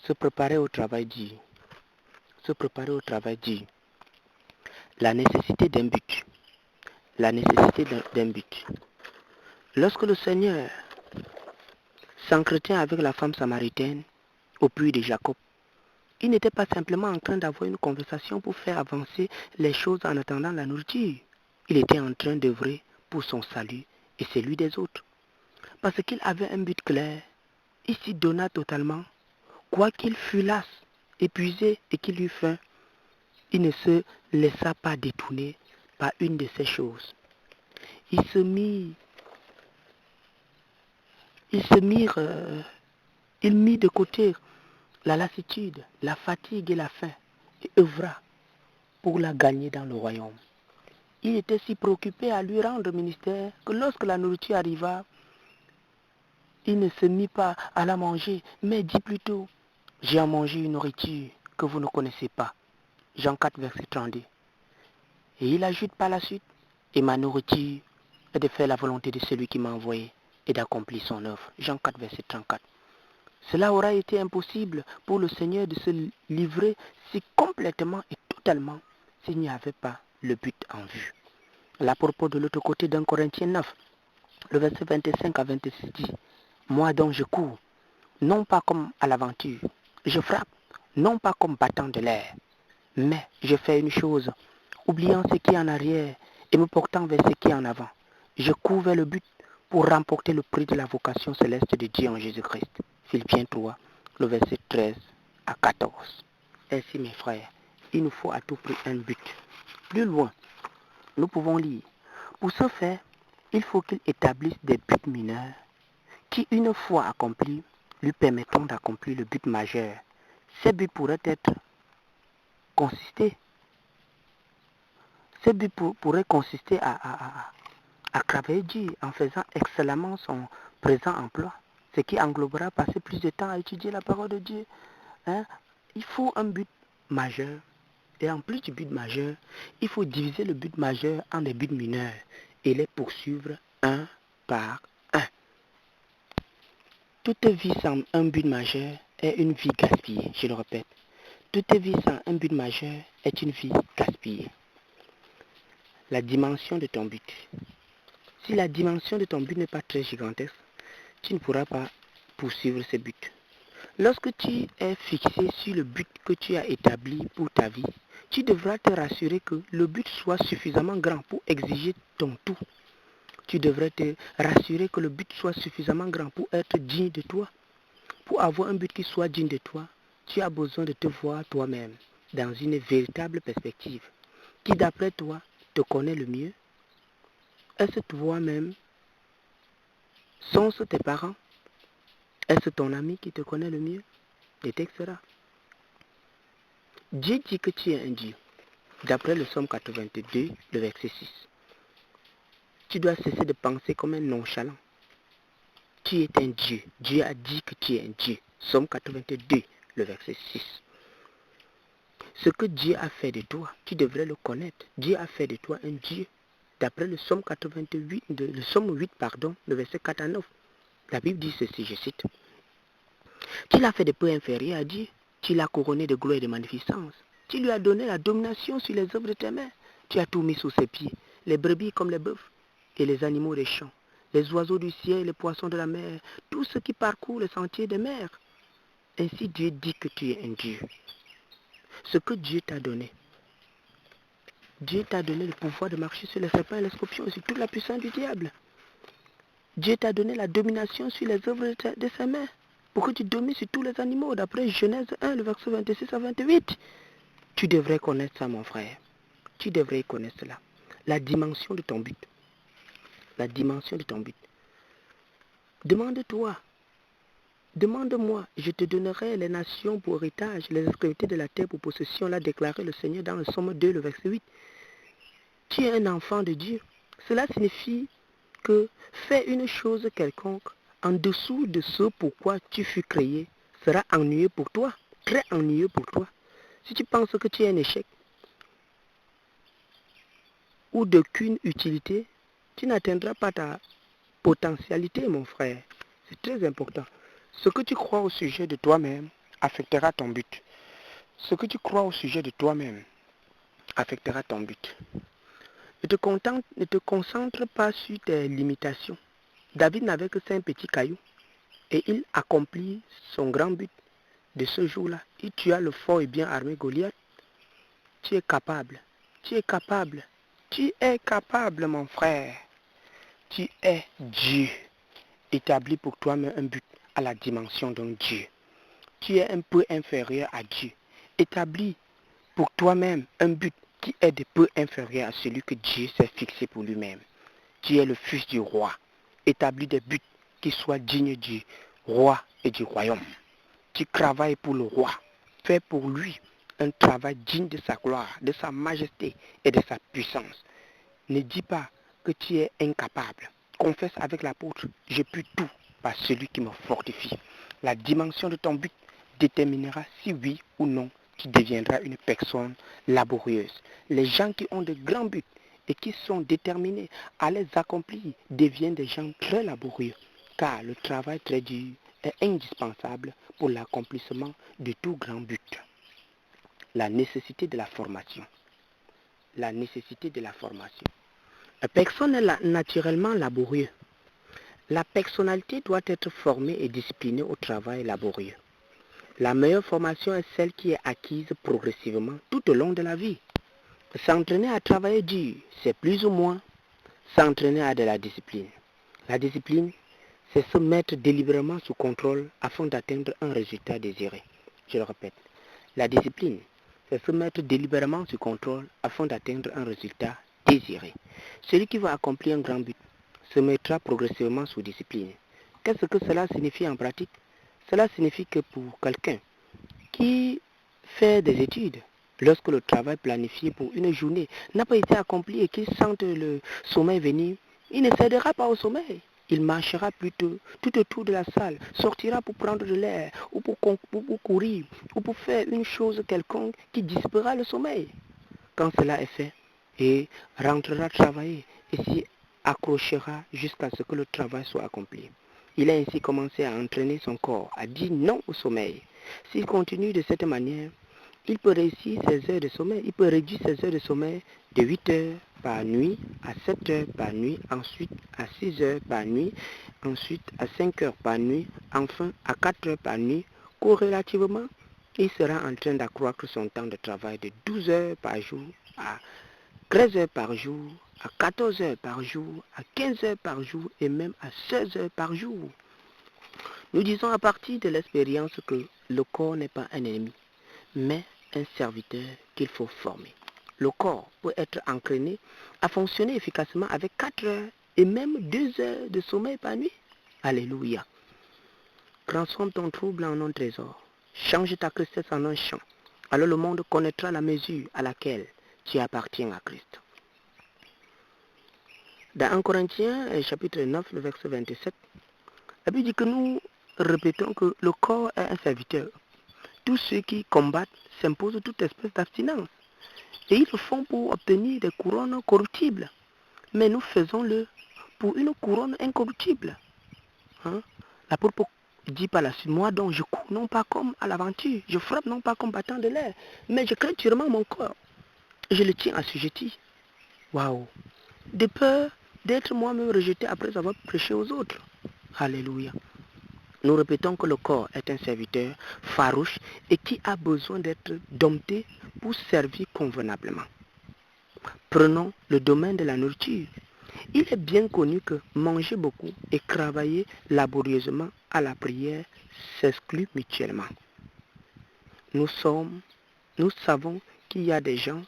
Se préparer au travail dit. Se préparer au travail dit. La nécessité d'un but. La nécessité d'un but. Lorsque le Seigneur s'entretient avec la femme samaritaine au puits de Jacob, il n'était pas simplement en train d'avoir une conversation pour faire avancer les choses en attendant la nourriture. Il était en train d'œuvrer pour son salut et celui des autres. Parce qu'il avait un but clair. Il s'y donna totalement. Quoiqu'il fût las, épuisé et qu'il eût faim, il ne se laissa pas détourner par une de ces choses. Il mit de côté la lassitude, la fatigue et la faim et œuvra pour la gagner dans le royaume. Il était si préoccupé à lui rendre ministère que lorsque la nourriture arriva, il ne se mit pas à la manger, mais dit plutôt, j'ai à manger une nourriture que vous ne connaissez pas. Jean 4, verset 32. Et il ajoute par la suite, et ma nourriture est de faire la volonté de celui qui m'a envoyé et d'accomplir son œuvre. Jean 4, verset 34. Cela aura été impossible pour le Seigneur de se livrer si complètement et totalement s'il n'y avait pas le but en vue. À propos de l'autre côté d'un Corinthiens 9, le verset 25 à 26 dit, moi donc je cours, non pas comme à l'aventure, je frappe, non pas comme battant de l'air, mais je fais une chose, oubliant ce qui est en arrière et me portant vers ce qui est en avant. Je cours vers le but pour remporter le prix de la vocation céleste de Dieu en Jésus-Christ. Philippiens 3, le verset 13 à 14. Ainsi mes frères, il nous faut à tout prix un but. Plus loin, nous pouvons lire. Pour ce faire, il faut qu'il établisse des buts mineurs qui, une fois accomplis, lui permettront d'accomplir le but majeur. Ces buts pourraient être consister. Ces buts pourraient consister à travailler dur en faisant excellemment son présent emploi, ce qui englobera passer plus de temps à étudier la parole de Dieu. Il faut un but majeur. Et en plus du but majeur, il faut diviser le but majeur en des buts mineurs et les poursuivre un par un. Toute vie sans un but majeur est une vie gaspillée, je le répète. Toute vie sans un but majeur est une vie gaspillée. La dimension de ton but. Si la dimension de ton but n'est pas très gigantesque, tu ne pourras pas poursuivre ce but. Lorsque tu es fixé sur le but que tu as établi pour ta vie, tu devras te rassurer que le but soit suffisamment grand pour exiger ton tout. Tu devrais te rassurer que le but soit suffisamment grand pour être digne de toi. Pour avoir un but qui soit digne de toi, tu as besoin de te voir toi-même dans une véritable perspective. Qui d'après toi te connaît le mieux? Est-ce toi-même? Sont-ce tes parents? Est-ce ton ami qui te connaît le mieux? Le texte sera. Dieu dit que tu es un Dieu. D'après le Psaume 82, le verset 6. Tu dois cesser de penser comme un nonchalant. Tu es un Dieu. Dieu a dit que tu es un Dieu. Psaume 82, le verset 6. Ce que Dieu a fait de toi, tu devrais le connaître. Dieu a fait de toi un Dieu. D'après le Psaume 88, le Psaume 8, le verset 4 à 9. La Bible dit ceci, je cite. Tu l'as fait de peu inférieur à Dieu. Tu l'as couronné de gloire et de magnificence. Tu lui as donné la domination sur les œuvres de tes mains. Tu as tout mis sous ses pieds, les brebis comme les bœufs, et les animaux des champs, les oiseaux du ciel, les poissons de la mer, tout ce qui parcourt les sentiers des mers. Ainsi Dieu dit que tu es un Dieu. Ce que Dieu t'a donné le pouvoir de marcher sur les serpents et les scorpions, sur toute la puissance du diable. Dieu t'a donné la domination sur les œuvres de ses mains, pour que tu domines sur tous les animaux, d'après Genèse 1, le verset 26 à 28. Tu devrais connaître ça, mon frère. Tu devrais connaître cela. La dimension de ton but. La dimension de ton but. Demande-toi. Demande-moi, je te donnerai les nations pour héritage, les extrémités de la terre pour possession, l'a déclaré le Seigneur dans le Psaume 2, le verset 8. Tu es un enfant de Dieu. Cela signifie que faire une chose quelconque en dessous de ce pourquoi tu fus créé sera ennuyeux pour toi, très ennuyeux pour toi. Si tu penses que tu es un échec ou d'aucune utilité, tu n'atteindras pas ta potentialité, mon frère. C'est très important. Ce que tu crois au sujet de toi-même affectera ton but. Ce que tu crois au sujet de toi-même affectera ton but. Ne te concentre pas sur tes limitations. David n'avait que 5 petits cailloux et il accomplit son grand but de ce jour-là. Il tua le fort et bien armé Goliath. Tu es capable. Tu es capable. Tu es capable, mon frère. Tu es Dieu. Établis pour toi-même un but à la dimension d'un Dieu. Tu es un peu inférieur à Dieu. Établis pour toi-même un but qui est de peu inférieur à celui que Dieu s'est fixé pour lui-même. Tu es le fils du roi. Établis des buts qui soient dignes du roi et du royaume. Tu travailles pour le roi. Fais pour lui un travail digne de sa gloire, de sa majesté et de sa puissance. Ne dis pas que tu es incapable. Confesse avec l'apôtre, je puis tout par celui qui me fortifie. La dimension de ton but déterminera si oui ou non tu deviendras une personne laborieuse. Les gens qui ont de grands buts et qui sont déterminés à les accomplir deviennent des gens très laborieux, car le travail très dur est indispensable pour l'accomplissement de tout grand but. La nécessité de la formation. La nécessité de la formation. La personne est naturellement laborieux. La personnalité doit être formée et disciplinée au travail laborieux. La meilleure formation est celle qui est acquise progressivement tout au long de la vie. S'entraîner à travailler dur, c'est plus ou moins s'entraîner à de la discipline. La discipline, c'est se mettre délibérément sous contrôle afin d'atteindre un résultat désiré. Je le répète, la discipline, c'est se mettre délibérément sous contrôle afin d'atteindre un résultat désiré. Celui qui va accomplir un grand but se mettra progressivement sous discipline. Qu'est-ce que cela signifie en pratique? Cela signifie que pour quelqu'un qui fait des études, lorsque le travail planifié pour une journée n'a pas été accompli et qu'il sente le sommeil venir, il ne cédera pas au sommeil. Il marchera plutôt tout autour de la salle, sortira pour prendre de l'air, ou pour courir, ou pour faire une chose quelconque qui dissipera le sommeil. Quand cela est fait, il rentrera travailler et s'y accrochera jusqu'à ce que le travail soit accompli. Il a ainsi commencé à entraîner son corps à dire non au sommeil. S'il continue de cette manière, il peut réussir ses heures de sommeil. Il peut réduire ses heures de sommeil de 8 heures par nuit à 7 heures par nuit, ensuite à 6 heures par nuit, ensuite à 5 heures par nuit, enfin à 4 heures par nuit. Corrélativement, il sera en train d'accroître son temps de travail de 12 heures par jour à 13 heures par jour, à 14 heures par jour, à 15 heures par jour et même à 16 heures par jour. Nous disons à partir de l'expérience que le corps n'est pas un ennemi, mais un serviteur qu'il faut former. Le corps peut être entraîné à fonctionner efficacement avec 4 heures et même 2 heures de sommeil par nuit. Alléluia. Transforme ton trouble en un trésor. Change ta tristesse en un chant. Alors le monde connaîtra la mesure à laquelle tu appartiens à Christ. Dans 1 Corinthiens, chapitre 9, le verset 27, la Bible dit que nous répétons que le corps est un serviteur. Tous ceux qui combattent s'imposent toute espèce d'abstinence. Et ils le font pour obtenir des couronnes corruptibles. Mais nous faisons-le pour une couronne incorruptible. L'apôtre dit par la suite, moi donc je cours non pas comme à l'aventure, je frappe non pas comme battant de l'air, mais je crains durement mon corps. Je le tiens assujetti. Waouh! De peur d'être moi-même rejeté après avoir prêché aux autres. Alléluia. Nous répétons que le corps est un serviteur farouche et qui a besoin d'être dompté pour servir convenablement. Prenons le domaine de la nourriture. Il est bien connu que manger beaucoup et travailler laborieusement à la prière s'excluent mutuellement. Nous savons qu'il y a des gens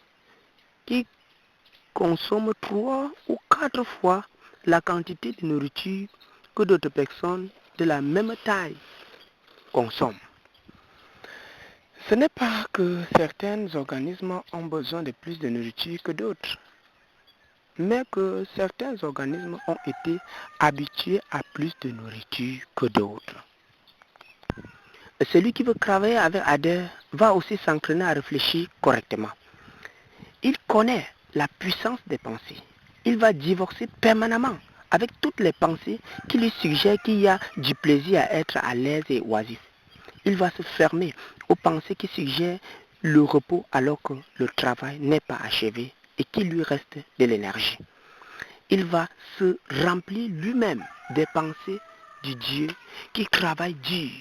qui consomment 3 ou 4 fois la quantité de nourriture que d'autres personnes de la même taille consomment. Ce n'est pas que certains organismes ont besoin de plus de nourriture que d'autres, mais que certains organismes ont été habitués à plus de nourriture que d'autres. Celui qui veut travailler avec ardeur va aussi s'entraîner à réfléchir correctement. Il connaît la puissance des pensées. Il va divorcer permanemment avec toutes les pensées qui lui suggèrent qu'il y a du plaisir à être à l'aise et oisif. Il va se fermer aux pensées qui suggèrent le repos alors que le travail n'est pas achevé et qu'il lui reste de l'énergie. Il va se remplir lui-même des pensées du Dieu qui travaille dur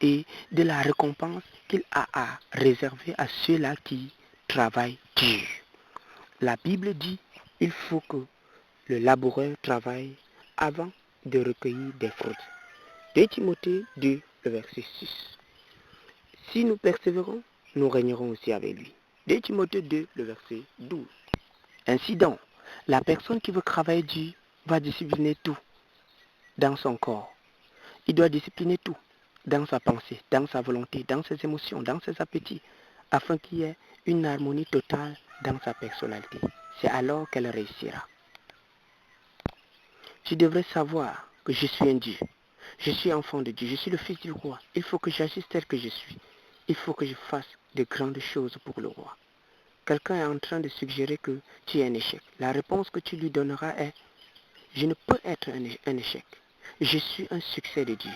et de la récompense qu'il a à réserver à ceux-là qui travaillent dur. La Bible dit qu'il faut que le laboureur travaille avant de recueillir des fruits. 2 Timothée 2, le verset 6. Si nous persévérons, nous régnerons aussi avec lui. 2 Timothée 2, le verset 12. Ainsi donc, la personne qui veut travailler dur va discipliner tout dans son corps. Il doit discipliner tout dans sa pensée, dans sa volonté, dans ses émotions, dans ses appétits, afin qu'il y ait une harmonie totale dans sa personnalité. C'est alors qu'elle réussira. Tu devrais savoir que je suis un Dieu. Je suis enfant de Dieu. Je suis le fils du roi. Il faut que j'agisse tel que je suis. Il faut que je fasse de grandes choses pour le roi. Quelqu'un est en train de suggérer que tu es un échec. La réponse que tu lui donneras est: je ne peux être un échec. Je suis un succès de Dieu.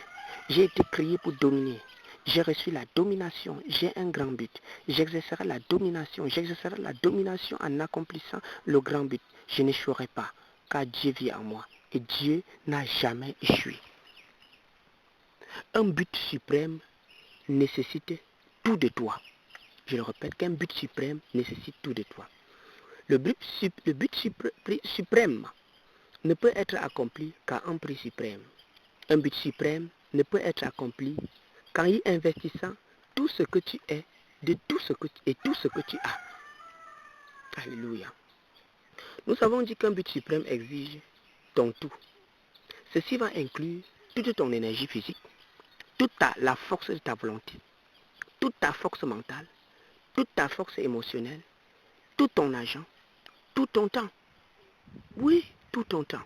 J'ai été créé pour dominer. J'ai reçu la domination. J'ai un grand but. J'exercerai la domination. J'exercerai la domination en accomplissant le grand but. Je n'échouerai pas, car Dieu vit en moi. Et Dieu n'a jamais échoué. Un but suprême nécessite tout de toi. Je le répète, qu'un but suprême nécessite tout de toi. Le but suprême ne peut être accompli qu'à un prix suprême. Un but suprême ne peut être accompli qu'en y investissant tout ce que tu es, de tout ce que tu as. Alléluia. Nous avons dit qu'un but suprême exige ton tout. Ceci va inclure toute ton énergie physique, toute la force de ta volonté, toute ta force mentale, toute ta force émotionnelle, tout ton argent, tout ton temps. Oui, tout ton temps.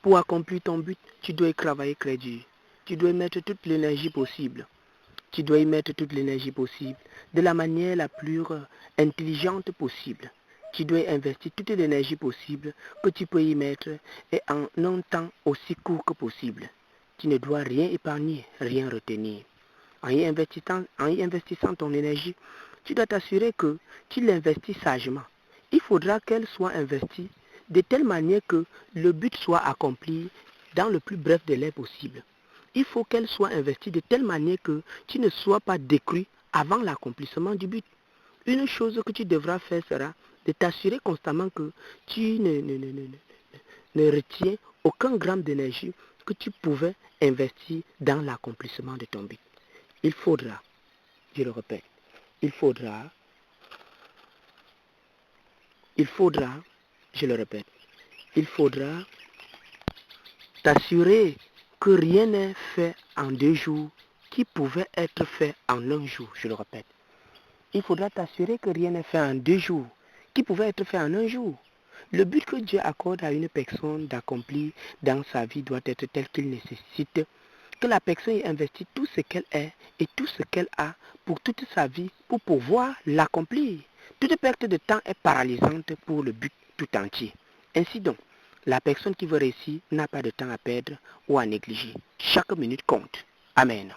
Pour accomplir ton but, tu dois y travailler très dur. Tu dois y mettre toute l'énergie possible. Tu dois y mettre toute l'énergie possible de la manière la plus intelligente possible. Tu dois y investir toute l'énergie possible que tu peux y mettre et en un temps aussi court que possible. Tu ne dois rien épargner, rien retenir. En y investissant ton énergie, tu dois t'assurer que tu l'investis sagement. Il faudra qu'elle soit investie de telle manière que le but soit accompli dans le plus bref délai possible. Il faut qu'elle soit investie de telle manière que tu ne sois pas détruit avant l'accomplissement du but. Une chose que tu devras faire sera de t'assurer constamment que tu ne retiens aucun gramme d'énergie que tu pouvais investir dans l'accomplissement de ton but. Il faudra, je le répète, il faudra, je le répète, il faudra t'assurer que rien n'est fait en 2 jours qui pouvait être fait en 1 jour, je le répète. Il faudra t'assurer que rien n'est fait en 2 jours qui pouvait être fait en 1 jour. Le but que Dieu accorde à une personne d'accomplir dans sa vie doit être tel qu'il nécessite que la personne y investit tout ce qu'elle est et tout ce qu'elle a pour toute sa vie pour pouvoir l'accomplir. Toute perte de temps est paralysante pour le but tout entier. Ainsi donc, la personne qui veut réussir n'a pas de temps à perdre ou à négliger. Chaque minute compte. Amen.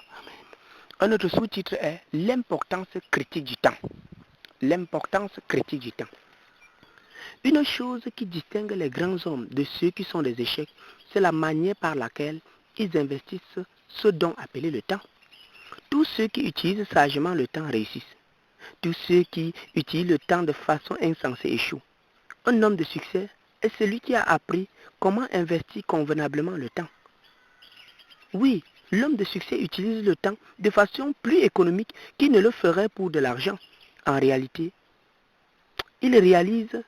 Un autre sous-titre est l'importance critique du temps. L'importance critique du temps. Une chose qui distingue les grands hommes de ceux qui sont des échecs, c'est la manière par laquelle ils investissent ce don appelé le temps. Tous ceux qui utilisent sagement le temps réussissent. Tous ceux qui utilisent le temps de façon insensée échouent. Un homme de succès est celui qui a appris comment investir convenablement le temps. Oui, l'homme de succès utilise le temps de façon plus économique qu'il ne le ferait pour de l'argent. En réalité, il réalise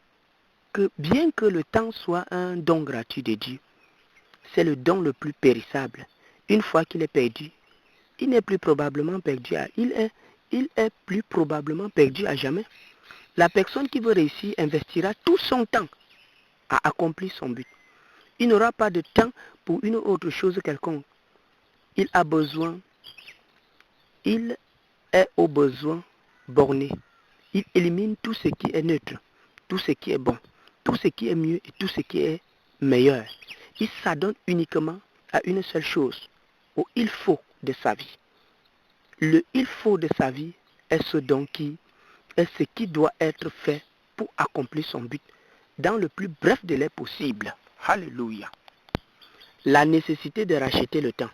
que bien que le temps soit un don gratuit de Dieu, c'est le don le plus périssable. Une fois qu'il est perdu, il n'est plus probablement perdu il est plus probablement perdu à jamais. La personne qui veut réussir investira tout son temps à accomplir son but. Il n'aura pas de temps pour une autre chose quelconque. Il est au besoin borné. Il élimine tout ce qui est neutre, tout ce qui est bon, tout ce qui est mieux et tout ce qui est meilleur. Il s'adonne uniquement à une seule chose, où il faut de sa vie. Le il faut de sa vie est ce qui doit être fait pour accomplir son but dans le plus bref délai possible. Alléluia. La nécessité de racheter le temps.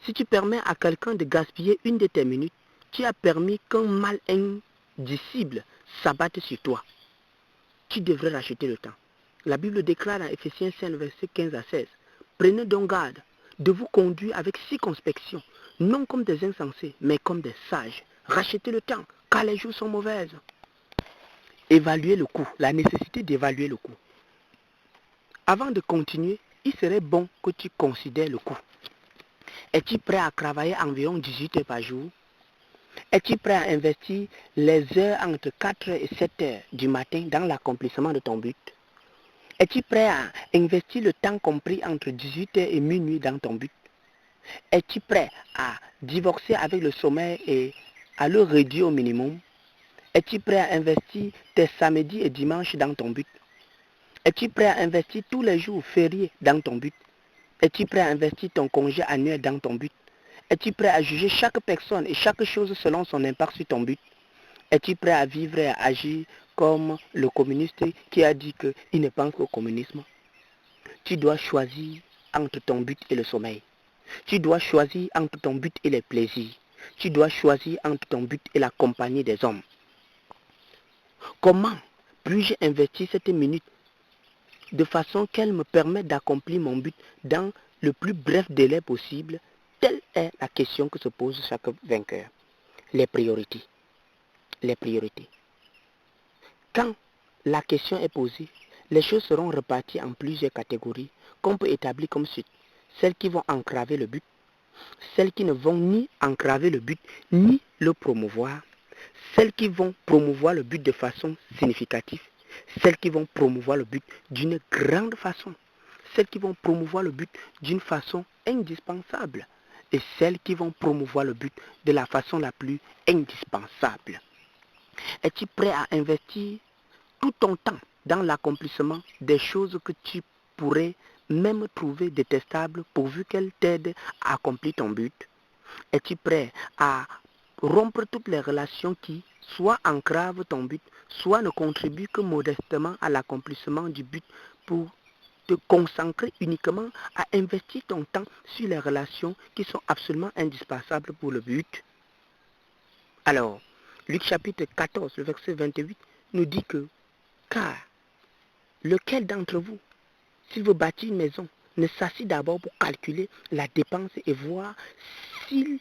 Si tu permets à quelqu'un de gaspiller une de tes minutes, tu as permis qu'un mal indicible s'abatte sur toi. Tu devrais racheter le temps. La Bible déclare dans Ephésiens 5, versets 15 à 16. Prenez donc garde de vous conduire avec circonspection, non comme des insensés, mais comme des sages. Rachetez le temps, car les jours sont mauvaises. Évaluer le coût, la nécessité d'évaluer le coût. Avant de continuer, il serait bon que tu considères le coût. Es-tu prêt à travailler environ 18 heures par jour? Es-tu prêt à investir les heures entre 4 et 7 heures du matin dans l'accomplissement de ton but? Es-tu prêt à investir le temps compris entre 18 heures et minuit dans ton but? Es-tu prêt à divorcer avec le sommeil et à le réduire au minimum? Es-tu prêt à investir tes samedis et dimanches dans ton but? Es-tu prêt à investir tous les jours fériés dans ton but? Es-tu prêt à investir ton congé annuel dans ton but? Es-tu prêt à juger chaque personne et chaque chose selon son impact sur ton but? Es-tu prêt à vivre et à agir comme le communiste qui a dit qu'il ne pense qu'au communisme? Tu dois choisir entre ton but et le sommeil. Tu dois choisir entre ton but et les plaisirs. Tu dois choisir entre ton but et la compagnie des hommes. Comment puis-je investir cette minute de façon qu'elle me permette d'accomplir mon but dans le plus bref délai possible? Telle est la question que se pose chaque vainqueur. Les priorités. Les priorités. Quand la question est posée, les choses seront réparties en plusieurs catégories qu'on peut établir comme suite. Celles qui vont entraver le but, celles qui ne vont ni entraver le but, ni le promouvoir, celles qui vont promouvoir le but de façon significative, celles qui vont promouvoir le but d'une grande façon, celles qui vont promouvoir le but d'une façon indispensable et celles qui vont promouvoir le but de la façon la plus indispensable. Es-tu prêt à investir tout ton temps dans l'accomplissement des choses que tu pourrais même trouver détestables pourvu qu'elles t'aident à accomplir ton but? Es-tu prêt à rompre toutes les relations qui soit entravent ton but, soit ne contribuent que modestement à l'accomplissement du but pour te concentrer uniquement à investir ton temps sur les relations qui sont absolument indispensables pour le but? Alors, Luc chapitre 14, le verset 28 nous dit que car lequel d'entre vous, s'il veut bâtir une maison, ne s'assit d'abord pour calculer la dépense et voir s'il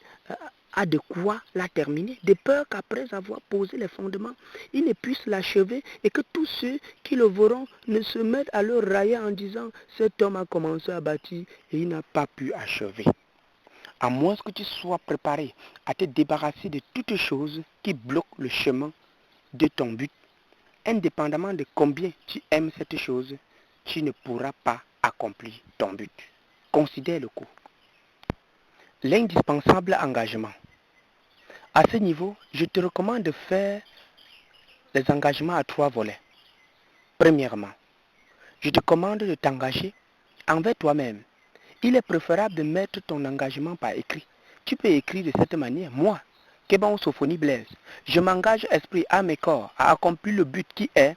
a de quoi la terminer, de peur qu'après avoir posé les fondements, il ne puisse l'achever et que tous ceux qui le verront ne se mettent à le railler en disant cet homme a commencé à bâtir et il n'a pas pu achever. À moins que tu sois préparé à te débarrasser de toutes choses qui bloquent le chemin de ton but, indépendamment de combien tu aimes cette chose, tu ne pourras pas accomplir ton but. Considère le coût. L'indispensable engagement. À ce niveau, je te recommande de faire les engagements à 3 volets. Premièrement, je te commande de t'engager envers toi-même. Il est préférable de mettre ton engagement par écrit. Tu peux écrire de cette manière. Moi, Kéban Sophonie Blaise, je m'engage esprit, âme et corps à accomplir le but qui est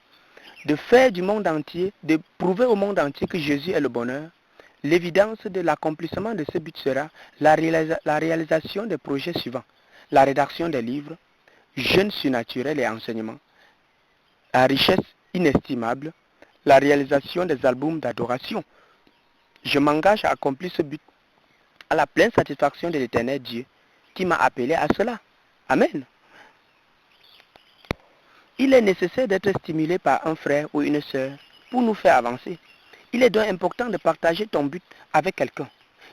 de faire du monde entier, de prouver au monde entier que Jésus est le bonheur. L'évidence de l'accomplissement de ce but sera la réalisation des projets suivants. La rédaction des livres, jeunes surnaturels et enseignements, la richesse inestimable, la réalisation des albums d'adoration. Je m'engage à accomplir ce but à la pleine satisfaction de l'Éternel Dieu qui m'a appelé à cela. Amen. Il est nécessaire d'être stimulé par un frère ou une sœur pour nous faire avancer. Il est donc important de partager ton but avec quelqu'un.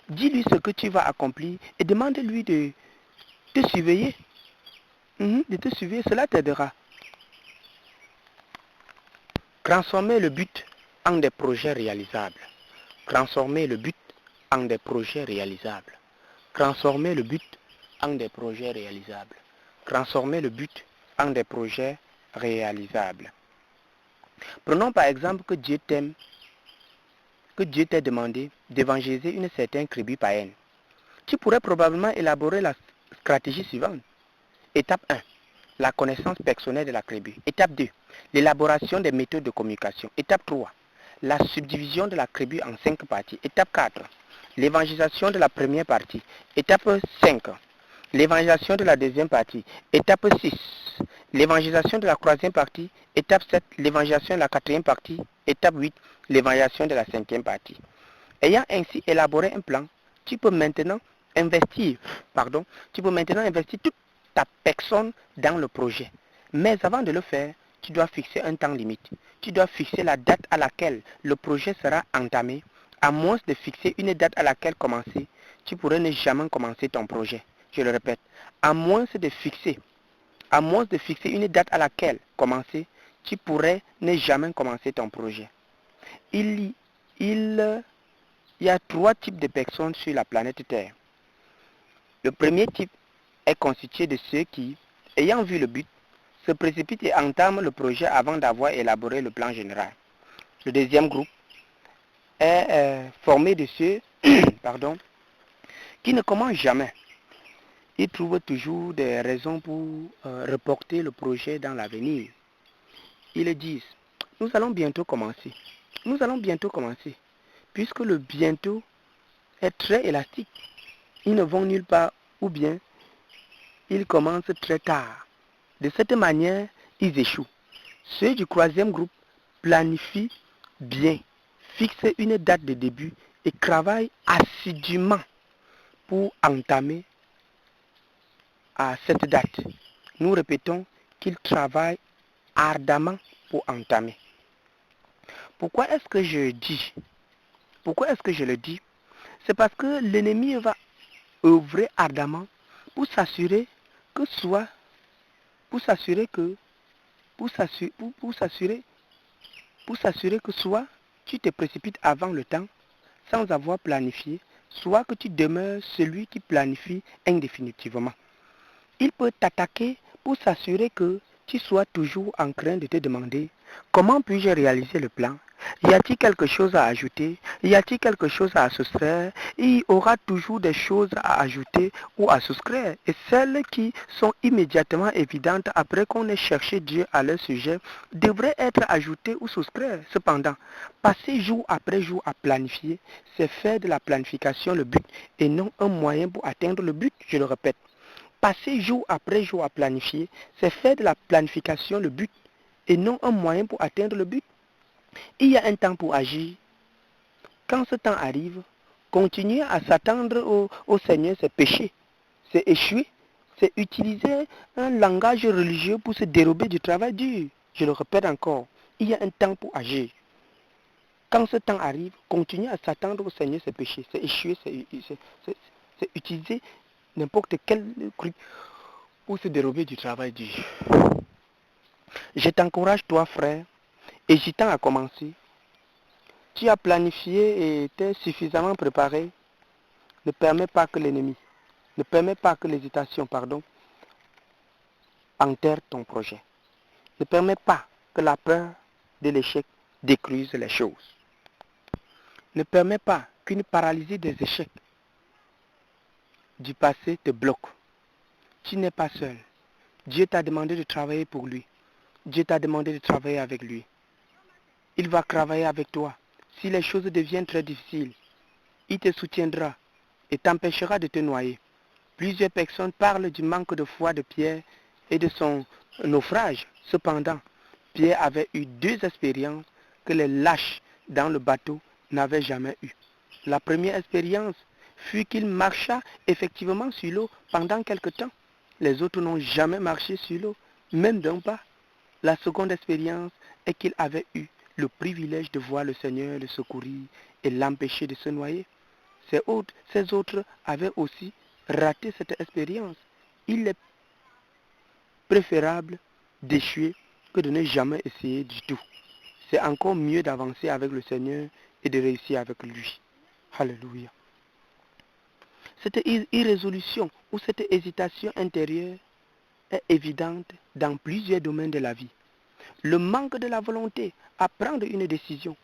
Dis-lui ce que tu vas accomplir et demande-lui de te surveiller. Cela t'aidera. Transformer le but en des projets réalisables. Transformer le but en des projets réalisables. Transformer le but en des projets réalisables. Transformer le but en des projets réalisables. Prenons par exemple que Dieu t'ait demandé d'évangéliser une certaine tribu païenne. tu pourrais probablement élaborer la stratégie suivante. Étape 1, la connaissance personnelle de la tribu. Étape 2, l'élaboration des méthodes de communication. Étape 3, la subdivision de la tribu en 5 parties. Étape 4, l'évangélisation de la première partie. Étape 5, l'évangélisation de la deuxième partie. Étape 6, l'évangélisation de la troisième partie. Étape 7, l'évangélisation de la quatrième partie. Étape 8, l'évangélisation de la cinquième partie. Ayant ainsi élaboré un plan, tu peux maintenant investir toute ta personne dans le projet. Mais avant de le faire, tu dois fixer un temps limite. Tu dois fixer la date à laquelle le projet sera entamé. À moins de fixer une date à laquelle commencer, tu pourrais ne jamais commencer ton projet. Je le répète, à moins de fixer une date à laquelle commencer, tu pourrais ne jamais commencer ton projet. Il y a 3 types de personnes sur la planète Terre. Le premier type est constitué de ceux qui, ayant vu le but, se précipitent et entament le projet avant d'avoir élaboré le plan général. Le deuxième groupe est formé de ceux qui ne commencent jamais. Ils trouvent toujours des raisons pour reporter le projet dans l'avenir. Ils disent, nous allons bientôt commencer. Puisque le bientôt est très élastique. Ils ne vont nulle part ou bien ils commencent très tard. De cette manière, ils échouent. Ceux du troisième groupe planifient bien, fixent une date de début et travaillent assidûment pour entamer à cette date. Nous répétons qu'ils travaillent ardemment pour entamer. Pourquoi est-ce que je le dis? C'est parce que l'ennemi va œuvrer ardemment pour s'assurer que soit tu te précipites avant le temps sans avoir planifié, soit que tu demeures celui qui planifie indéfinitivement. Il peut t'attaquer pour s'assurer que tu sois toujours en train de te demander comment puis-je réaliser le plan? Y a-t-il quelque chose à ajouter? Y a-t-il quelque chose à soustraire? Il y aura toujours des choses à ajouter ou à soustraire. Et celles qui sont immédiatement évidentes après qu'on ait cherché Dieu à leur sujet devraient être ajoutées ou soustraire. Cependant, passer jour après jour à planifier, c'est faire de la planification le but et non un moyen pour atteindre le but, je le répète. Passer jour après jour à planifier, c'est faire de la planification le but et non un moyen pour atteindre le but. Il y a un temps pour agir. Quand ce temps arrive, continuer à s'attendre au Seigneur, c'est pécher, c'est échouer, c'est utiliser un langage religieux pour se dérober du travail dur. Je le répète encore, il y a un temps pour agir. Quand ce temps arrive, continuer à s'attendre au Seigneur, c'est pécher, c'est échouer, c'est utiliser n'importe quel truc pour se dérober du travail dur. Je t'encourage, toi frère, hésitant à commencer. Tu as planifié et était suffisamment préparé. Ne permets pas que l'hésitation, enterre ton projet. Ne permets pas que la peur de l'échec détruise les choses. Ne permets pas qu'une paralysie des échecs du passé te bloque. Tu n'es pas seul. Dieu t'a demandé de travailler pour lui. Dieu t'a demandé de travailler avec lui. Il va travailler avec toi. Si les choses deviennent très difficiles, il te soutiendra et t'empêchera de te noyer. Plusieurs personnes parlent du manque de foi de Pierre et de son naufrage. Cependant, Pierre avait eu 2 expériences que les lâches dans le bateau n'avaient jamais eues. La première expérience fut qu'il marcha effectivement sur l'eau pendant quelque temps. Les autres n'ont jamais marché sur l'eau, même d'un pas. La seconde expérience est qu'il avait eu le privilège de voir le Seigneur le secourir et l'empêcher de se noyer. Ces autres avaient aussi raté cette expérience. Il est préférable d'échouer que de ne jamais essayer du tout. C'est encore mieux d'avancer avec le Seigneur et de réussir avec lui. Alléluia. Cette irrésolution ou cette hésitation intérieure est évidente dans plusieurs domaines de la vie. Le manque de la volonté à prendre une décision.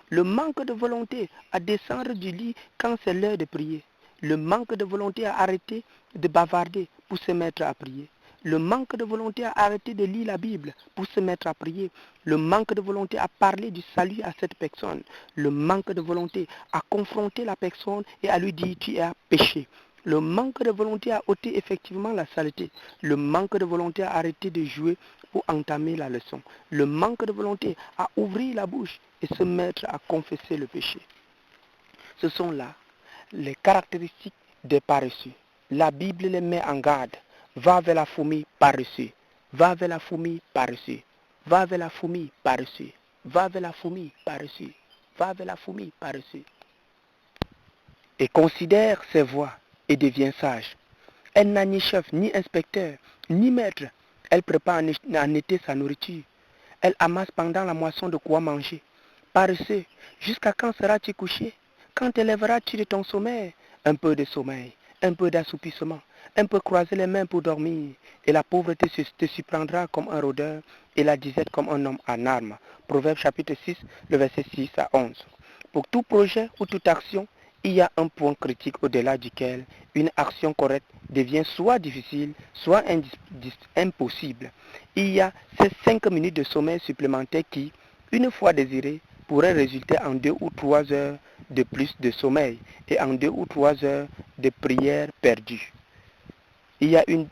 Le manque de volonté à descendre du lit quand c'est l'heure de prier. Le manque de volonté à arrêter de bavarder pour se mettre à prier. Le manque de volonté à arrêter de lire la Bible pour se mettre à prier. Le manque de volonté à parler du salut à cette personne. Le manque de volonté à confronter la personne et à lui dire tu as péché. Le manque de volonté à ôter effectivement la saleté. Le manque de volonté à arrêter de jouer pour entamer la leçon. Le manque de volonté à ouvrir la bouche et se mettre à confesser le péché. Ce sont là les caractéristiques des paresseux. La Bible les met en garde. Va vers la fourmi paresseux. Va vers la fourmi paresseux. Va vers la fourmi paresseux. Va vers la fourmi paresseux. Va vers la fourmi paresseux. Et considère ses voies et devient sage. Elle n'a ni chef, ni inspecteur, ni maître. Elle prépare en été sa nourriture. Elle amasse pendant la moisson de quoi manger. Paresseux, jusqu'à quand seras-tu couché? Quand te lèveras-tu de ton sommeil? Un peu de sommeil, un peu d'assoupissement, un peu croiser les mains pour dormir. Et la pauvreté te surprendra comme un rôdeur et la disette comme un homme en armes. Proverbe chapitre 6, le verset 6 à 11. Pour tout projet ou toute action, il y a un point critique au-delà duquel une action correcte devient soit difficile, soit impossible. Il y a ces 5 minutes de sommeil supplémentaires qui, une fois désirées, pourraient résulter en 2 ou 3 heures de plus de sommeil et en 2 ou 3 heures de prière perdues. Il y a une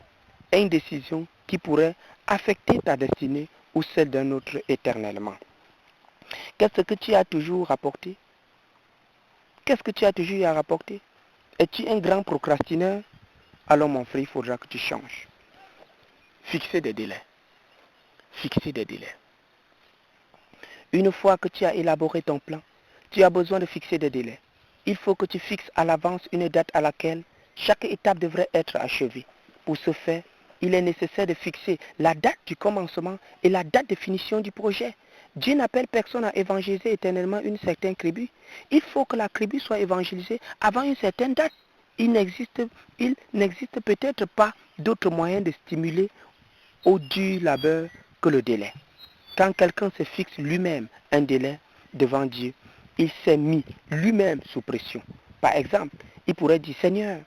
indécision qui pourrait affecter ta destinée ou celle d'un autre éternellement. Qu'est-ce que tu as toujours rapporté? Qu'est-ce que tu as toujours à rapporter? Es-tu un grand procrastineur? Alors mon frère, il faudra que tu changes. Fixer des délais. Fixer des délais. Une fois que tu as élaboré ton plan, tu as besoin de fixer des délais. Il faut que tu fixes à l'avance une date à laquelle chaque étape devrait être achevée. Pour ce faire, il est nécessaire de fixer la date du commencement et la date de finition du projet. Dieu n'appelle personne à évangéliser éternellement une certaine tribu. Il faut que la tribu soit évangélisée avant une certaine date. Il n'existe peut-être pas d'autre moyen de stimuler au dur labeur que le délai. Quand quelqu'un se fixe lui-même un délai devant Dieu, il s'est mis lui-même sous pression. Par exemple, il pourrait dire, Seigneur,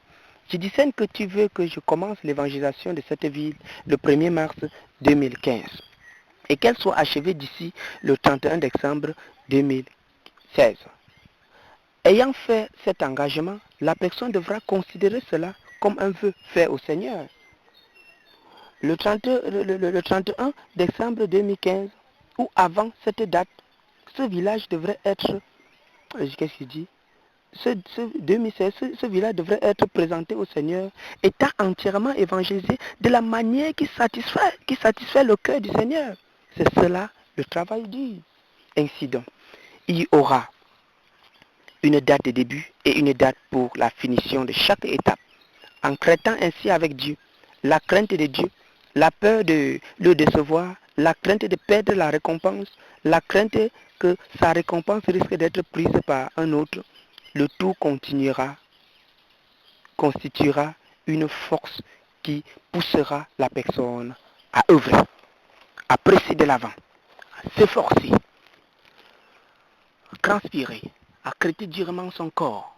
je discerne que tu veux que je commence l'évangélisation de cette ville le 1er mars 2015 et qu'elle soit achevée d'ici le 31 décembre 2016. Ayant fait cet engagement, la personne devra considérer cela comme un vœu fait au Seigneur. Le 31 décembre 2015 ou avant cette date, ce village devrait être, qu'est-ce qu'il dit? Ce village devrait être présenté au Seigneur, étant entièrement évangélisé de la manière qui satisfait le cœur du Seigneur. C'est cela le travail dur. Ainsi donc, il y aura une date de début et une date pour la finition de chaque étape. En traitant ainsi avec Dieu, la crainte de Dieu, la peur de le décevoir, la crainte de perdre la récompense, la crainte que sa récompense risque d'être prise par un autre, le tout constituera une force qui poussera la personne à œuvrer, à presser de l'avant, à s'efforcer, à transpirer, à crêter durement son corps,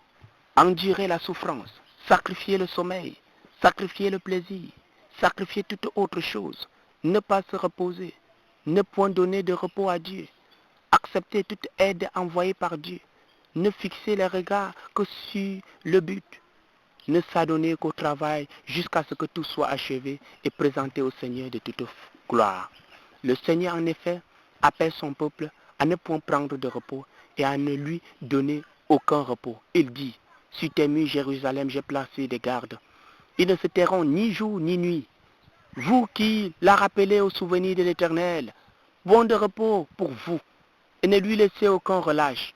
endurer la souffrance, sacrifier le sommeil, sacrifier le plaisir, sacrifier toute autre chose, ne pas se reposer, ne point donner de repos à Dieu, accepter toute aide envoyée par Dieu, ne fixer les regards que sur le but, ne s'adonner qu'au travail jusqu'à ce que tout soit achevé et présenté au Seigneur de toute gloire. Le Seigneur en effet appelle son peuple à ne point prendre de repos et à ne lui donner aucun repos. Il dit, sur tes murs Jérusalem, j'ai placé des gardes. Ils ne se tairont ni jour ni nuit. Vous qui la rappelez au souvenir de l'Éternel, bon de repos pour vous, et ne lui laissez aucun relâche,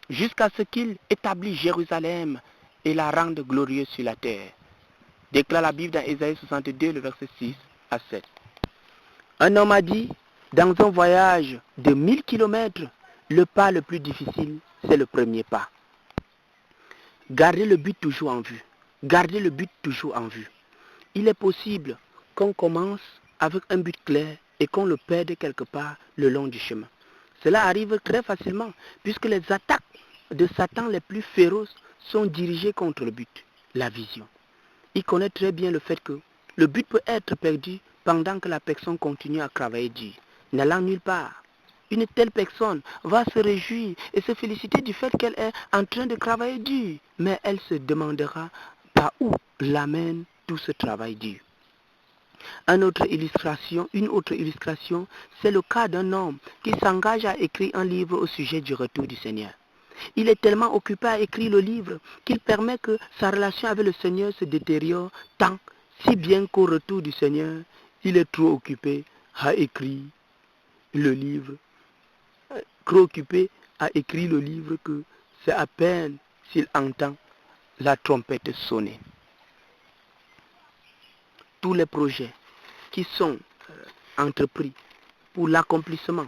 jusqu'à ce qu'il établisse Jérusalem et la rende glorieuse sur la terre. Déclare la Bible dans Ésaïe 62, le verset 6 à 7. Un homme a dit, dans un voyage de 1000 kilomètres, le pas le plus difficile, c'est le premier pas. Gardez le but toujours en vue. Gardez le but toujours en vue. Il est possible qu'on commence avec un but clair et qu'on le perde quelque part le long du chemin. Cela arrive très facilement puisque les attaques de Satan les plus féroces sont dirigées contre le but. la vision. Il connaît très bien le fait que le but peut être perdu pendant que la personne continue à travailler dur, n'allant nulle part. Une telle personne va se réjouir et se féliciter du fait qu'elle est en train de travailler dur, mais elle se demandera par où l'amène tout ce travail dur. Une autre illustration, c'est le cas d'un homme qui s'engage à écrire un livre au sujet du retour du Seigneur. Il est tellement occupé à écrire le livre qu'il permet que sa relation avec le Seigneur se détériore tant, si bien qu'au retour du Seigneur, il est trop occupé à écrire le livre. Trop occupé à écrire le livre que c'est à peine s'il entend la trompette sonner. Tous les projets qui sont entrepris pour l'accomplissement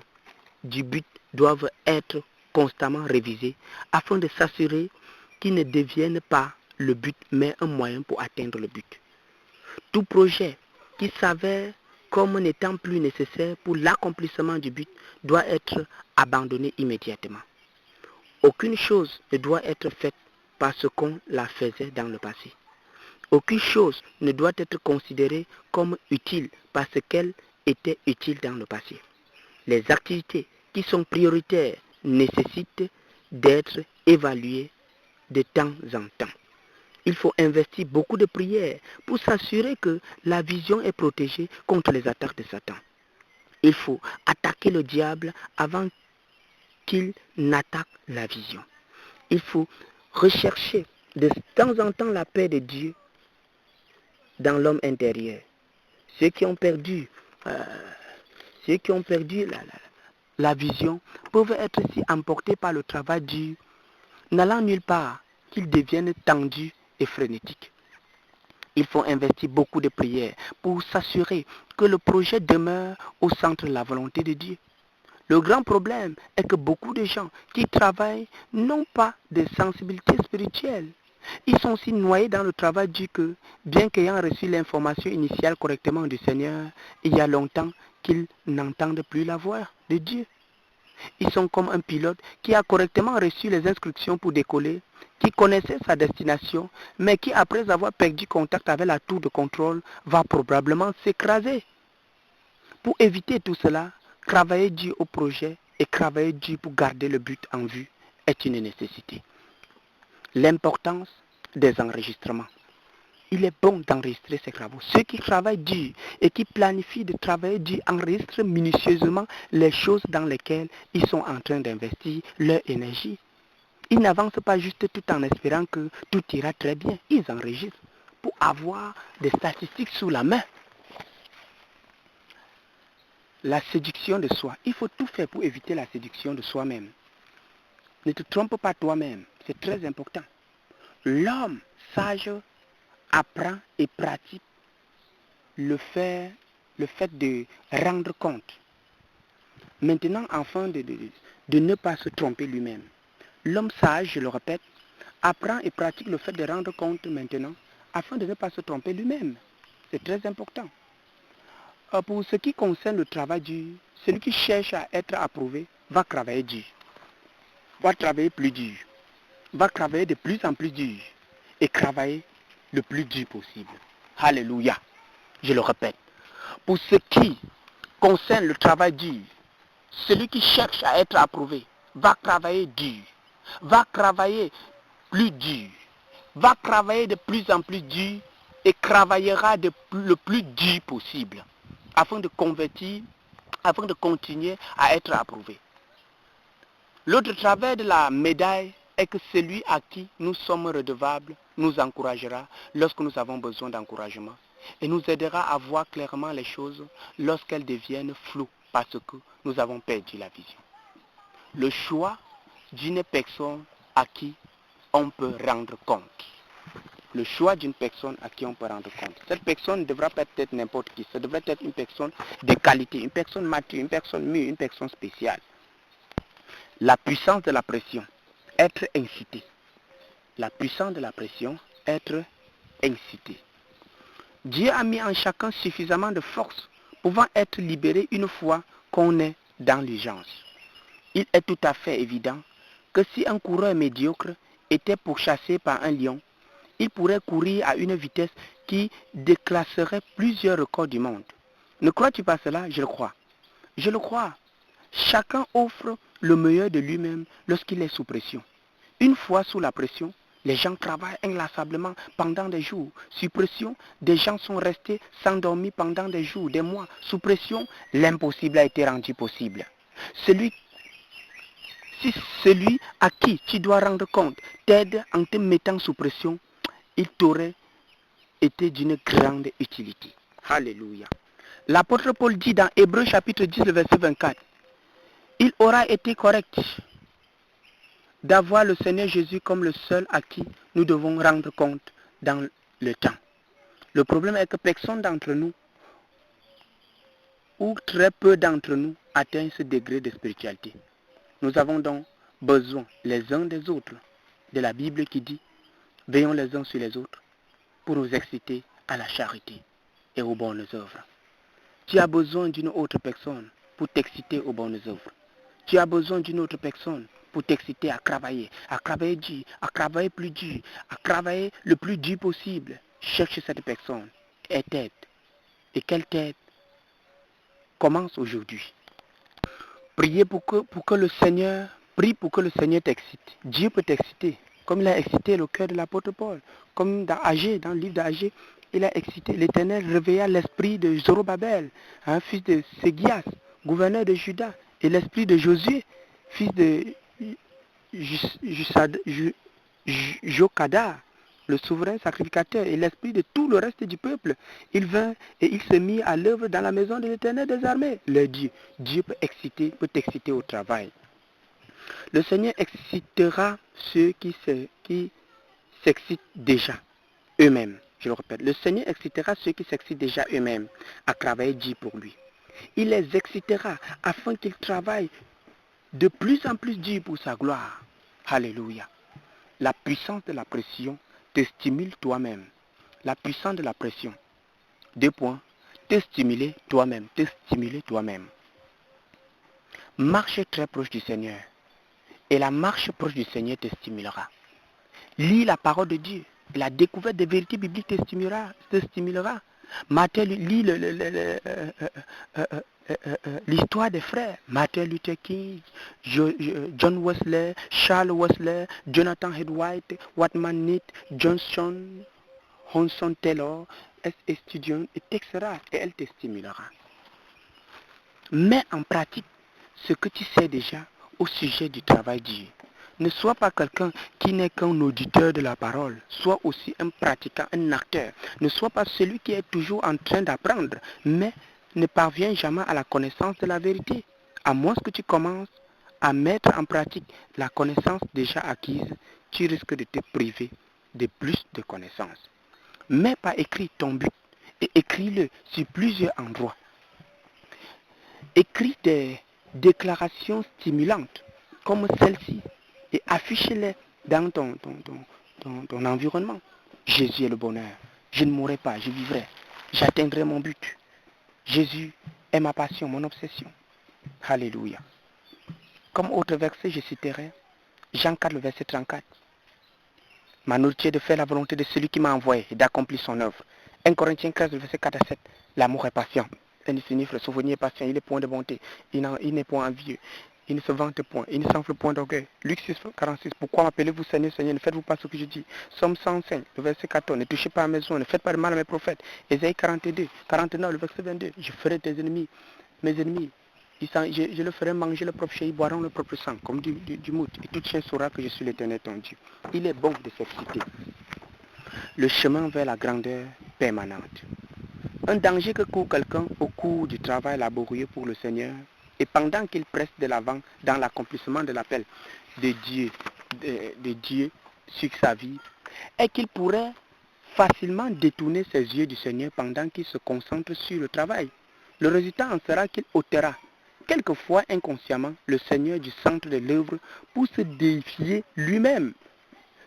du but doivent être constamment révisés afin de s'assurer qu'ils ne deviennent pas le but mais un moyen pour atteindre le but. Tout projet qui s'avère comme n'étant plus nécessaire pour l'accomplissement du but doit être abandonné immédiatement. Aucune chose ne doit être faite parce qu'on la faisait dans le passé. Aucune chose ne doit être considérée comme utile parce qu'elle était utile dans le passé. Les activités qui sont prioritaires nécessitent d'être évaluées de temps en temps. Il faut investir beaucoup de prières pour s'assurer que la vision est protégée contre les attaques de Satan. Il faut attaquer le diable avant qu'il n'attaque la vision. Il faut rechercher de temps en temps la paix de Dieu dans l'homme intérieur. Ceux qui ont perdu, la vision peuvent être si emportés par le travail dur, n'allant nulle part, qu'ils deviennent tendus et frénétiques. Il faut investir beaucoup de prières pour s'assurer que le projet demeure au centre de la volonté de Dieu. Le grand problème est que beaucoup de gens qui travaillent n'ont pas de sensibilité spirituelle. Ils sont si noyés dans le travail Dieu que, bien qu'ayant reçu l'information initiale correctement du Seigneur, il y a longtemps qu'ils n'entendent plus la voix de Dieu. Ils sont comme un pilote qui a correctement reçu les instructions pour décoller, qui connaissait sa destination, mais qui, après avoir perdu contact avec la tour de contrôle, va probablement s'écraser. Pour éviter tout cela, travailler dur au projet et travailler dur pour garder le but en vue est une nécessité. L'importance des enregistrements. Il est bon d'enregistrer ses travaux. Ceux qui travaillent dur et qui planifient de travailler dur enregistrent minutieusement les choses dans lesquelles ils sont en train d'investir leur énergie. Ils n'avancent pas juste tout en espérant que tout ira très bien. Ils enregistrent pour avoir des statistiques sous la main. La séduction de soi. Il faut tout faire pour éviter la séduction de soi-même. Ne te trompe pas toi-même. C'est très important. L'homme sage apprend et pratique le fait de rendre compte. Maintenant, afin de ne pas se tromper lui-même. L'homme sage, je le répète, apprend et pratique le fait de rendre compte maintenant, afin de ne pas se tromper lui-même. C'est très important. Pour ce qui concerne le travail dur, celui qui cherche à être approuvé va travailler dur, va travailler plus dur, va travailler de plus en plus dur et travailler le plus dur possible. Alléluia. Je le répète. Pour ce qui concerne le travail dur, celui qui cherche à être approuvé va travailler dur, va travailler plus dur, va travailler de plus en plus dur et travaillera le plus dur possible afin de continuer à être approuvé. L'autre travers de la médaille est que celui à qui nous sommes redevables nous encouragera lorsque nous avons besoin d'encouragement et nous aidera à voir clairement les choses lorsqu'elles deviennent floues parce que nous avons perdu la vision. Le choix d'une personne à qui on peut rendre compte. Le choix d'une personne à qui on peut rendre compte. Cette personne ne devra pas être n'importe qui. Ça devrait être une personne de qualité, une personne mature, une personne mûre, une personne spéciale. La puissance de la pression. Être incité. La puissance de la pression. Être incité. Dieu a mis en chacun suffisamment de force pouvant être libéré une fois qu'on est dans l'urgence. Il est tout à fait évident que si un coureur médiocre était pourchassé par un lion, il pourrait courir à une vitesse qui déclasserait plusieurs records du monde. Ne crois-tu pas cela? Je le crois. Je le crois. Chacun offre le meilleur de lui-même lorsqu'il est sous pression. Une fois sous la pression, les gens travaillent inlassablement pendant des jours. Sous pression, des gens sont restés s'endormir pendant des jours, des mois. Sous pression, l'impossible a été rendu possible. Si celui à qui tu dois rendre compte t'aide en te mettant sous pression, il t'aurait été d'une grande utilité. Alléluia. L'apôtre Paul dit dans Hébreux chapitre 10, verset 24, il aura été correct d'avoir le Seigneur Jésus comme le seul à qui nous devons rendre compte dans le temps. Le problème est que personne d'entre nous, ou très peu d'entre nous, atteint ce degré de spiritualité. Nous avons donc besoin les uns des autres de la Bible qui dit « Veillons les uns sur les autres pour nous exciter à la charité et aux bonnes œuvres. » Tu as besoin d'une autre personne pour t'exciter aux bonnes œuvres. Tu as besoin d'une autre personne pour t'exciter à travailler dur, à travailler plus dur, à travailler le plus dur possible. Cherche cette personne et t'aide. Et qu'elle t'aide commence aujourd'hui. Priez pour que le Seigneur, prie pour que le Seigneur t'excite. Dieu peut t'exciter, comme il a excité le cœur de l'apôtre Paul. Comme dans Agé, dans le livre d'Agé, il a excité. L'Éternel réveilla l'esprit de Zorobabel, fils de Ségias, gouverneur de Juda, et l'esprit de Josué, fils de Jokada, le souverain sacrificateur, et l'esprit de tout le reste du peuple. Il vint et il se mit à l'œuvre dans la maison de l'Éternel des armées. Le Dieu peut t'exciter au travail. Le Seigneur excitera ceux qui s'excitent déjà eux-mêmes. Je le répète, le Seigneur excitera ceux qui s'excitent déjà eux-mêmes à travailler dur pour lui. Il les excitera afin qu'ils travaillent de plus en plus dur pour sa gloire. Alléluia. La puissance de la pression te stimule toi-même. La puissance de la pression. 2 points. Te stimuler toi-même. Te stimuler toi-même. Marche très proche du Seigneur. Et la marche proche du Seigneur te stimulera. Lis la parole de Dieu. La découverte des vérités bibliques te stimulera. Martin lit l'histoire des frères. Martin Luther King, John Wesley, Charles Wesley, Jonathan Edwards, Watman Need, Johnson, Hudson Taylor, S. Studion, etc. Et elle te stimulera. Mets en pratique ce que tu sais déjà au sujet du travail dur. Ne sois pas quelqu'un qui n'est qu'un auditeur de la parole. Sois aussi un pratiquant, un acteur. Ne sois pas celui qui est toujours en train d'apprendre, mais ne parvient jamais à la connaissance de la vérité. À moins que tu commences à mettre en pratique la connaissance déjà acquise, tu risques de te priver de plus de connaissances. Mets par écrit ton but et écris-le sur plusieurs endroits. Écris des déclarations stimulantes comme celle-ci et affiche-les dans ton environnement. Jésus est le bonheur. Je ne mourrai pas, je vivrai. J'atteindrai mon but. Jésus est ma passion, mon obsession. Alléluia. Comme autre verset, je citerai Jean 4, le verset 34. Ma nourriture est de faire la volonté de celui qui m'a envoyé et d'accomplir son œuvre. 1 Corinthiens 15, le verset 4 à 7. L'amour est patient. Il signifie le souvenir est patient. Il est point de bonté. Il n'est point envieux. Il ne se vante point. Il ne s'enfle point d'orgueil. Luc 6, 46. Pourquoi m'appelez-vous Seigneur, Seigneur? Ne faites-vous pas ce que je dis. Somme 105, le verset 14. Ne touchez pas à mes maison. Ne faites pas de mal à mes prophètes. Ésaïe 42, 49, le verset 22. Je ferai tes ennemis, mes ennemis. Je le ferai manger le propre chien, ils boiront le propre sang, comme du mout. Et tout chien saura que je suis l'Éternel ton Dieu. Il est bon de s'exciter. Le chemin vers la grandeur permanente. Un danger que court quelqu'un au cours du travail laborieux pour le Seigneur et pendant qu'il presse de l'avant dans l'accomplissement de l'appel de Dieu sur sa vie, est qu'il pourrait facilement détourner ses yeux du Seigneur pendant qu'il se concentre sur le travail. Le résultat en sera qu'il ôtera, quelquefois inconsciemment, le Seigneur du centre de l'œuvre pour se défier lui-même.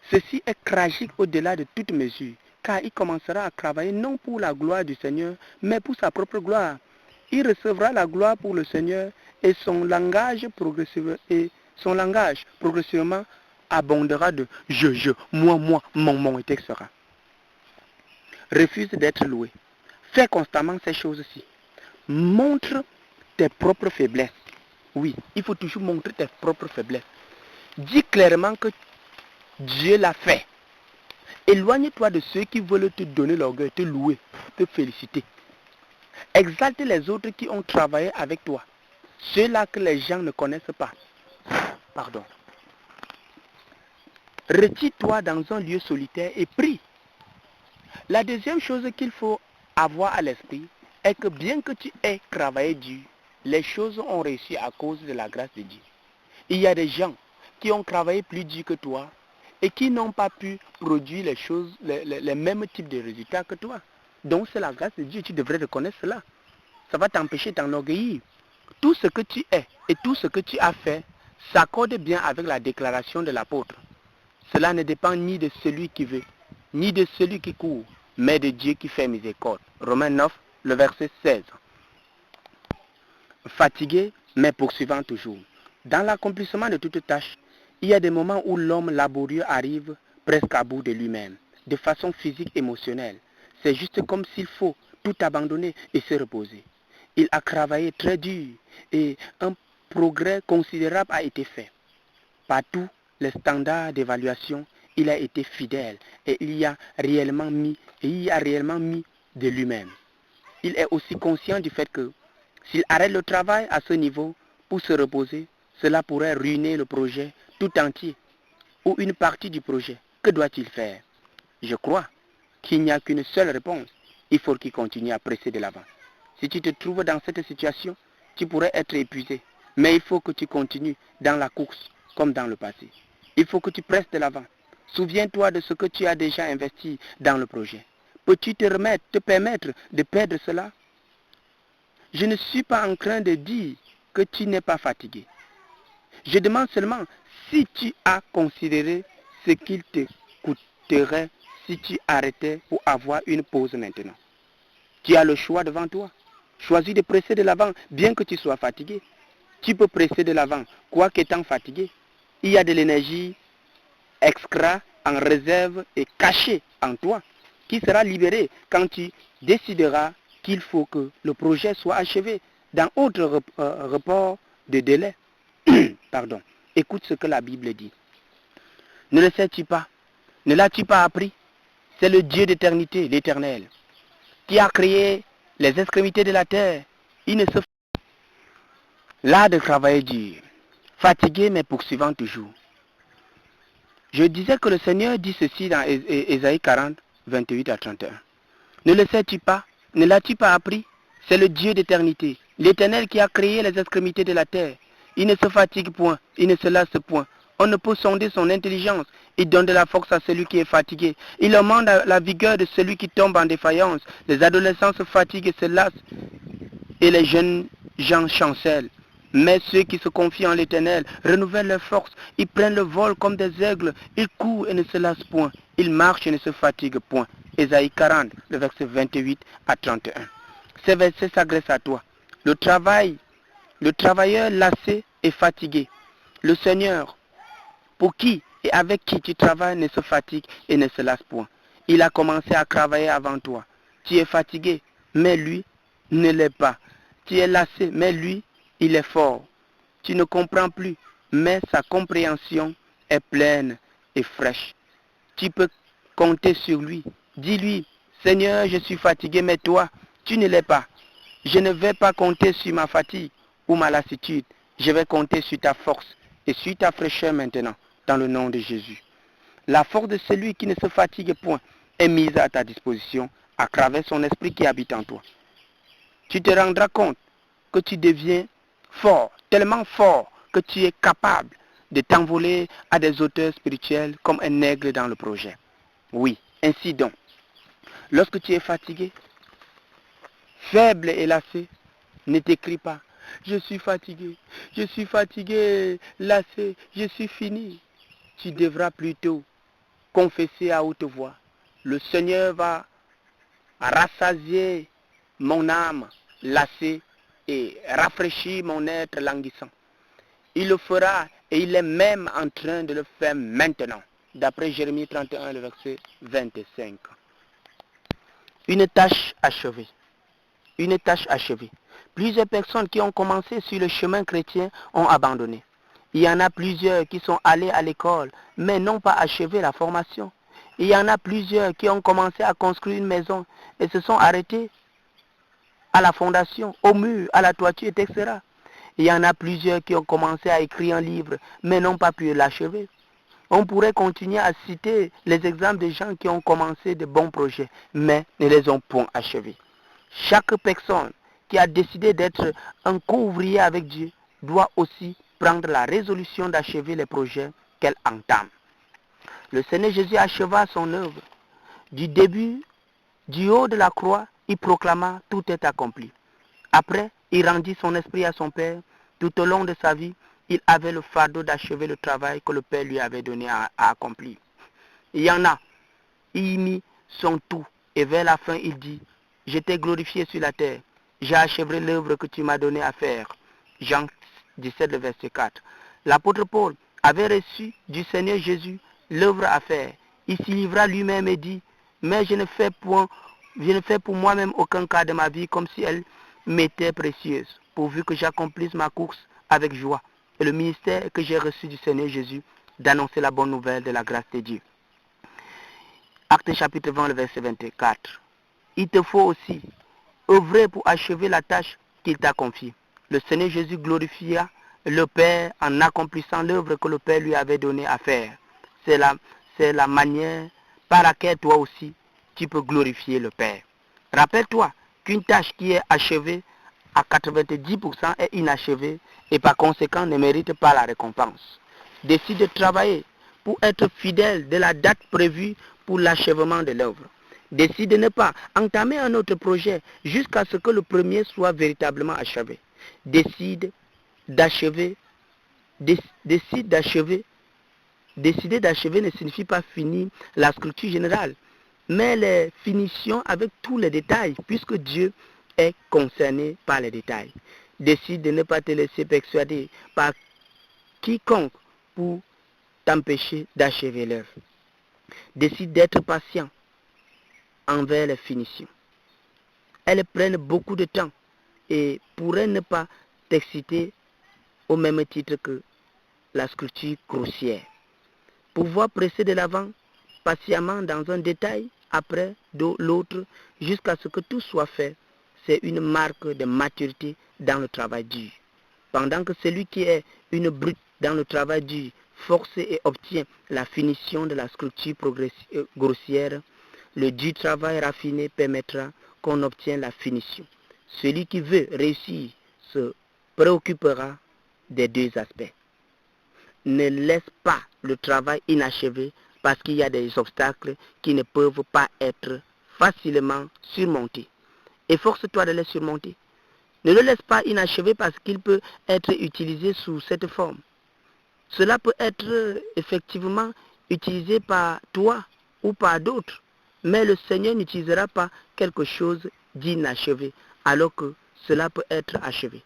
Ceci est tragique au-delà de toute mesure, car il commencera à travailler non pour la gloire du Seigneur, mais pour sa propre gloire. Il recevra la gloire pour le Seigneur et son langage progressivement abondera de je, moi, mon, etc. refuse d'être loué. Fais constamment ces choses-ci. Montre tes propres faiblesses. Oui, il faut toujours montrer tes propres faiblesses. Dis clairement que Dieu l'a fait. Éloigne-toi de ceux qui veulent te donner l'orgueil, te louer, te féliciter. Exalte les autres qui ont travaillé avec toi. Ceux-là que les gens ne connaissent pas. Pardon. Retire-toi dans un lieu solitaire et prie. La deuxième chose qu'il faut avoir à l'esprit est que bien que tu aies travaillé dur, les choses ont réussi à cause de la grâce de Dieu. Il y a des gens qui ont travaillé plus dur que toi et qui n'ont pas pu produire les choses, les mêmes types de résultats que toi. Donc c'est la grâce de Dieu, tu devrais reconnaître cela. Ça va t'empêcher de t'enorgueillir. Tout ce que tu es et tout ce que tu as fait s'accorde bien avec la déclaration de l'apôtre. Cela ne dépend ni de celui qui veut, ni de celui qui court, mais de Dieu qui fait miséricorde. Romains 9, le verset 16. Fatigué, mais poursuivant toujours. Dans l'accomplissement de toute tâche, il y a des moments où l'homme laborieux arrive presque à bout de lui-même, de façon physique et émotionnelle. C'est juste comme s'il faut tout abandonner et se reposer. Il a travaillé très dur et un progrès considérable a été fait. Par tous les standards d'évaluation, il a été fidèle et il y a réellement mis de lui-même. Il est aussi conscient du fait que s'il arrête le travail à ce niveau pour se reposer, cela pourrait ruiner le projet tout entier ou une partie du projet. Que doit-il faire? Je crois qu'il n'y a qu'une seule réponse. Il faut qu'il continue à presser de l'avant. Si tu te trouves dans cette situation, tu pourrais être épuisé. Mais il faut que tu continues dans la course comme dans le passé. Il faut que tu presses de l'avant. Souviens-toi de ce que tu as déjà investi dans le projet. Peux-tu te permettre de perdre cela? Je ne suis pas en train de dire que tu n'es pas fatigué. Je demande seulement si tu as considéré ce qu'il te coûterait si tu arrêtais pour avoir une pause maintenant. Tu as le choix devant toi. Choisis de presser de l'avant, bien que tu sois fatigué. Tu peux presser de l'avant, quoi qu'étant fatigué. Il y a de l'énergie extra en réserve et cachée en toi, qui sera libérée quand tu décideras qu'il faut que le projet soit achevé dans autre report de délai. Pardon. Écoute ce que la Bible dit. Ne le sais-tu pas? Ne l'as-tu pas appris? C'est le Dieu d'éternité, l'Éternel, qui a créé les extrémités de la terre. Il ne se là de travailler dur, fatigué mais poursuivant toujours. Je disais que le Seigneur dit ceci dans Ésaïe 40, 28 à 31. Ne le sais-tu pas? Ne l'as-tu pas appris? C'est le Dieu d'éternité, l'Éternel qui a créé les extrémités de la terre. Il ne se fatigue point, il ne se lasse point. On ne peut sonder son intelligence. Il donne de la force à celui qui est fatigué. Il augmente la vigueur de celui qui tombe en défaillance. Les adolescents se fatiguent et se lassent, et les jeunes gens chancellent. Mais ceux qui se confient en l'Éternel renouvellent leurs forces. Ils prennent le vol comme des aigles. Ils courent et ne se lassent point. Ils marchent et ne se fatiguent point. Ésaïe 40, le verset 28 à 31. Ces versets s'adressent à toi. Le travailleur lassé et fatigué. Le Seigneur, pour qui et avec qui tu travailles, ne se fatigue et ne se lasse point. Il a commencé à travailler avant toi. Tu es fatigué, mais lui ne l'est pas. Tu es lassé, mais lui, il est fort. Tu ne comprends plus, mais sa compréhension est pleine et fraîche. Tu peux compter sur lui. Dis-lui, Seigneur, je suis fatigué, mais toi, tu ne l'es pas. Je ne vais pas compter sur ma fatigue ou ma lassitude. Je vais compter sur ta force et sur ta fraîcheur maintenant, dans le nom de Jésus. La force de celui qui ne se fatigue point est mise à ta disposition à travers son esprit qui habite en toi. Tu te rendras compte que tu deviens fort, tellement fort que tu es capable de t'envoler à des hauteurs spirituelles comme un aigle dans le projet. Oui, ainsi donc, lorsque tu es fatigué, faible et lassé, ne t'écris pas. Je suis fatigué, lassé, je suis fini. Tu devras plutôt confesser à haute voix. Le Seigneur va rassasier mon âme lassée et rafraîchir mon être languissant. Il le fera et il est même en train de le faire maintenant. D'après Jérémie 31, le verset 25. Une tâche achevée. Une tâche achevée. Plusieurs personnes qui ont commencé sur le chemin chrétien ont abandonné. Il y en a plusieurs qui sont allés à l'école, mais n'ont pas achevé la formation. Il y en a plusieurs qui ont commencé à construire une maison et se sont arrêtés à la fondation, au mur, à la toiture, etc. Il y en a plusieurs qui ont commencé à écrire un livre, mais n'ont pas pu l'achever. On pourrait continuer à citer les exemples de gens qui ont commencé de bons projets, mais ne les ont point achevés. Chaque personne qui a décidé d'être un co-ouvrier avec Dieu doit aussi prendre la résolution d'achever les projets qu'elle entame. Le Seigneur Jésus acheva son œuvre. Du début, du haut de la croix, il proclama « Tout est accompli ». Après, il rendit son esprit à son Père. Tout au long de sa vie, il avait le fardeau d'achever le travail que le Père lui avait donné à accomplir. Il y en a, il y mit son tout. Et vers la fin, il dit « Je t'ai glorifié sur la terre. J'ai achevé l'œuvre que tu m'as donné à faire. » Jean 17, verset 4. L'apôtre Paul avait reçu du Seigneur Jésus l'œuvre à faire. Il s'y livra lui-même et dit « Mais je ne fais pour moi-même aucun cas de ma vie comme si elle m'était précieuse, pourvu que j'accomplisse ma course avec joie et le ministère que j'ai reçu du Seigneur Jésus d'annoncer la bonne nouvelle de la grâce de Dieu. » Actes chapitre 20, le verset 24. Il te faut aussi œuvrer pour achever la tâche qu'il t'a confiée. Le Seigneur Jésus glorifia le Père en accomplissant l'œuvre que le Père lui avait donnée à faire. C'est la manière par laquelle toi aussi tu peux glorifier le Père. Rappelle-toi qu'une tâche qui est achevée à 90% est inachevée et par conséquent ne mérite pas la récompense. Décide de travailler pour être fidèle de la date prévue pour l'achèvement de l'œuvre. Décide de ne pas entamer un autre projet jusqu'à ce que le premier soit véritablement achevé. Décider d'achever ne signifie pas finir la structure générale, mais les finitions avec tous les détails, puisque Dieu est concerné par les détails. Décide de ne pas te laisser persuader par quiconque pour t'empêcher d'achever l'œuvre. Décide d'être patient envers les finitions. Elles prennent beaucoup de temps et pourraient ne pas t'exciter au même titre que la sculpture grossière. Pouvoir presser de l'avant patiemment dans un détail après l'autre jusqu'à ce que tout soit fait, c'est une marque de maturité dans le travail dur. Pendant que celui qui est une brute dans le travail dur force et obtient la finition de la sculpture grossière, le dur travail raffiné permettra qu'on obtienne la finition. Celui qui veut réussir se préoccupera des deux aspects. Ne laisse pas le travail inachevé parce qu'il y a des obstacles qui ne peuvent pas être facilement surmontés. Efforce-toi de les surmonter. Ne le laisse pas inachevé parce qu'il peut être utilisé sous cette forme. Cela peut être effectivement utilisé par toi ou par d'autres, mais le Seigneur n'utilisera pas quelque chose d'inachevé alors que cela peut être achevé.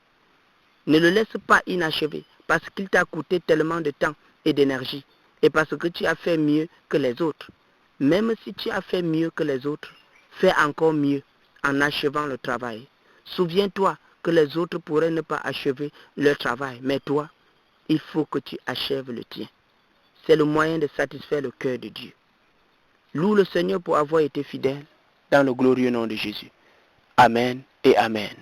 Ne le laisse pas inachevé parce qu'il t'a coûté tellement de temps et d'énergie et parce que tu as fait mieux que les autres. Même si tu as fait mieux que les autres, fais encore mieux en achevant le travail. Souviens-toi que les autres pourraient ne pas achever leur travail, mais toi, il faut que tu achèves le tien. C'est le moyen de satisfaire le cœur de Dieu. Loue le Seigneur pour avoir été fidèle dans le glorieux nom de Jésus. Amen et Amen.